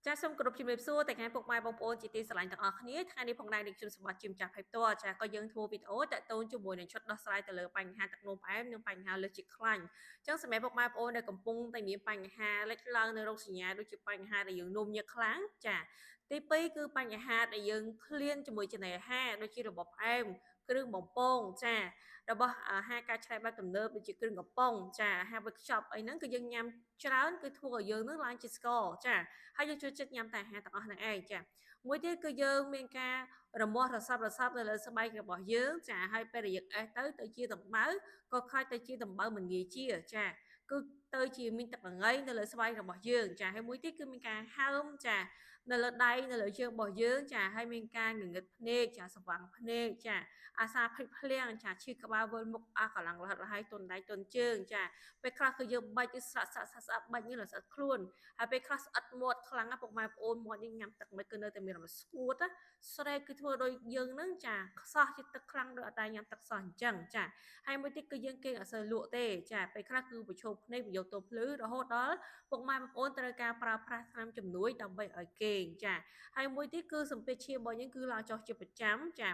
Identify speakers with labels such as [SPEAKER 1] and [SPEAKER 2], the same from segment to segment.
[SPEAKER 1] ចាសសូមគោរពជំរាបសួរទៅកាន់ពុកម៉ែបងប្អូនជាទីស្រឡាញ់ទាំងអស់គ្នាថ្ងៃនេះផងដែរនេះខ្ញុំសម្បត្តិជាម្ចាស់ផ្ទៃផ្ទាល់ចាក៏យើងធ្វើវីដេអូតាក់ទងជាមួយនឹងឈុតដោះស្រាយទៅលើបញ្ហាទឹកនោមផ្អែមនិងបញ្ហាលើសជាតិខ្លាញ់អញ្ចឹងសម្រាប់ពុកម៉ែបងប្អូនដែលកំពុងតែមានបញ្ហាលេចឡើងនៅរោគសញ្ញាដូចជាបញ្ហាដែលយើងនោមញើសខ្លាំងចាទី2គឺបញ្ហាដែលយើងឃ្លានជាមួយចំណីអាហារដូចជារបបផ្អែមគ្រឿងបំពងចារបស់អាហារការឆ្នៃបែបទំនើបដូចជាគ្រឿងកំប៉ុងចាអាហារវេចខ្ចប់អីហ្នឹងគឺយើងញ៉ាំច្រើនគឺធ្វើឲ្យយើងនឹងឡើងជាស្ករចាហើយយើងចូលចិត្តញ៉ាំតែអាហារទាំងអស់ហ្នឹងឯងចាមួយទៀតគឺយើងមានការរមាស់រស័ព្ទនៅលើស្បែករបស់យើងចាហើយពេលដែលយើងអេសទៅជាដំបៅក៏ខ្លាចទៅជាដំបៅមិនងាយជាចាគឺទៅជាមានទឹកល្ងៃនៅលើស្បែករបស់យើងចាហើយមួយទៀតគឺមានការហើមចានៅលើដៃនៅលើជើងរបស់យើងចាហើយមានការងងឹតភ្នែកចាស្វាំងភ្នែកចាអាសាភ្លេចភ្លាំងចាឈឺក្បាលវិលមុខអស់កម្លាំងរហិតរហៃទន់ដៃទន់ជើងចាពេលខ្លះគឺយើងបាច់គឺស្រាក់បាច់នេះស្អិតខ្លួនហើយពេលខ្លះស្អិតមាត់ខ្លាំងណាស់ពុកម៉ែប្អូនមាត់នេះញ៉ាំទឹកមិនគឺនៅតែមានរំស្ងួតណាស្រែកគឺធ្វើដោយយើងនឹងចាខ្សោះជាទឹកខ្លាំងដោយអត់តែញ៉ាំទឹកសោះអញ្ចឹងចាហើយមួយទៀតគឺយើងគេអត់សូវលក់ទេចាពេលខ្លះគឺប្រឈមភ្នែកប្រយោគទៅភ្លឺរហូតដល់ពុកម៉ែបងប្អូនត្រូវការប្រើប្រាស់ថ្នាំជំនួយដើម្បីឲ្យគេងចាហើយមួយទៀតគឺសម្ពាធឈាមរបស់យើងគឺឡើងចុះជាប្រចាំចា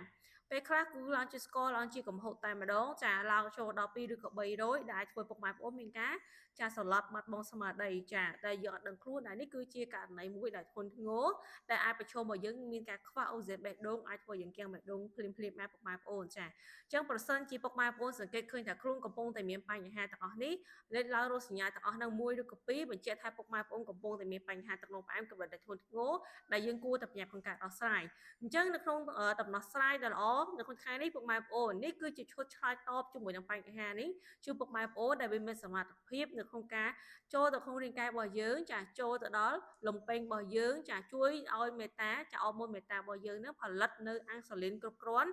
[SPEAKER 1] ពេលខ្លះគឺឡើងជាស្ករឡើងជាកំហុសតែម្ដងចាឡើងចូលដល់2ឬក៏300ដែលធ្វើពុកម៉ែបងប្អូនមានការចាសន្លប់បាត់បង់ស្មារតីចាតែយើងអត់ដឹងខ្លួនដែលនេះគឺជាករណីមួយដែលធ្ងន់ធ្ងរដែលអាចប្រឈមឲ្យយើងមានការខ្វះអូសែនបេះដូងអាចធ្វើយើងគាំងបេះដូងភ្លាមមកពុកម៉ែបងប្អូនចាអញ្ចឹងប្រសិនជាពុកម៉ែបងប្អូនសង្កេតឃើញថាខ្លួនកំពុងតែមានបញ្ហាទាំងអស់នេះលេចឡើងរោគសញ្ញាទាំងអស់ហ្នឹងមួយឬក៏ពីរបញ្ជាក់ថាពុកម៉ែបងប្អូនកំពុងតែមានបញ្ហាទឹកនោមផ្អែមកម្រិតដែលធ្ងន់ធ្ងរដែលយើងគួរតែប្រញាប់ក្នុងការដោះស្រាយអញ្ចឹងនៅក្នុងដំណោះស្រាយដ៏ល្អនៅក្នុងថ្ងៃនេះពុកម៉ែបងប្អូននេះគឺជាឈុតឆ្លើយតបជាមួយនឹងបញ្ហានេះជួយពុកម៉ែបងប្អូនដែលមានសមត្ថភាពនៅក្នុងការចូលទៅក្នុងរាងកាយរបស់យើងចាចូលទៅដល់លំពេងរបស់យើងចាជួយឲ្យមេតាចាអរម៉ូនមេតារបស់យើងនឹងផលិតនៅអាំងស៊ូលីនគ្រប់គ្រាន់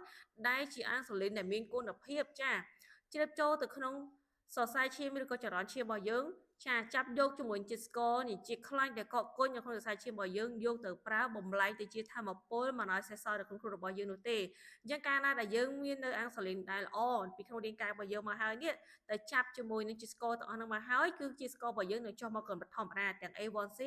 [SPEAKER 1] ដែលជាអាំងស៊ូលីនដែលមានគុណភាពចាជ្រាបចូលទៅក្នុងសរសៃឈាមឬក៏ចរន្តឈាមរបស់យើងចាចាប់យកជាមួយជាតិស្ករនេះជាតិខ្លាញ់ដែលកកកុញនៅក្នុងសរសៃឈាមរបស់យើងយកទៅប្រើបំលែងទៅជាធម្មពលមិនឲ្យសេសសល់នៅក្នុងខ្លួនរបស់យើងនោះទេអញ្ចឹងកាលណាដែលយើងមាននៅអាំងស៊ូលីនដែលល្អពីក្នុងរាងកាយរបស់យើងមកហើយនេះតែចាប់ជាមួយនឹងជាតិស្ករទាំងអស់ហ្នឹងមកហើយគឺជាស្កររបស់យើងនៅចុះមកកម្រិតធម្មតាទាំង A1C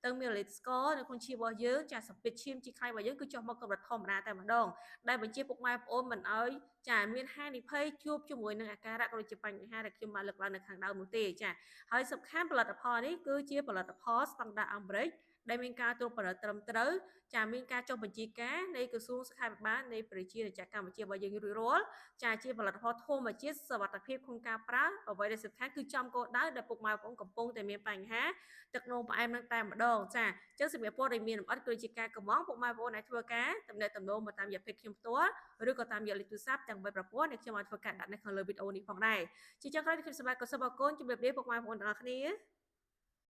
[SPEAKER 1] ទាំងមីលីលីត្រស្ករនៅក្នុងឈាមរបស់យើងចាសម្ពាធឈាមជាតិខ្លាញ់របស់យើងគឺចុះមកកម្រិតធម្មតាតែម្ដងដែលបញ្ជាពុកម៉ែបងប្អូនមិនឲ្យចាមានហានិភ័យជួបជាមួយនឹងអាការៈក៏ដូចជាបញ្ហាដែលខ្ញុំបានលើកឡើងនៅខាងដើមនោះទេចាហើយសំខាន់ផលិតផលនេះគឺជាផលិតផលស្តង់ដារអាមេរិកដែលមានការត្រួតពិនិត្យត្រឹមត្រូវចាមានការចុះបញ្ជីការនៃក្រសួងសុខាភិបាលនៃប្រជាជាតិកម្ពុជារបស់យើងរួចរាល់ចាជាផលិតផលធម្មជាតិសុវត្ថិភាពក្នុងការប្រើអ្វីដែលសំខាន់គឺចំគោលដៅដែលពុកម៉ែបងប្អូនកំពុងតែមានបញ្ហាទឹកនោមផ្អែមនឹងតែម្ដងចាអញ្ចឹងសម្រាប់ព័ត៌មានលម្អិតគឺជាការកំងពុកម៉ែបងប្អូនអាចធ្វើការតំណែងតំណងមកតាមរយៈ page ខ្ញុំផ្ទាល់ឬក៏តាមរយៈលេខទូរស័ព្ទទាំង3ប្រព័ន្ធដែលខ្ញុំបានធ្វើការដាក់នៅខាងលើវីដេអូនេះផងដែរជាចុងក្រោយខ្ញុំសម្រាប់ក៏សូមអរគុណជម្រាបលាពុកម៉ែបងប្អូនទាំងអស់គ្នា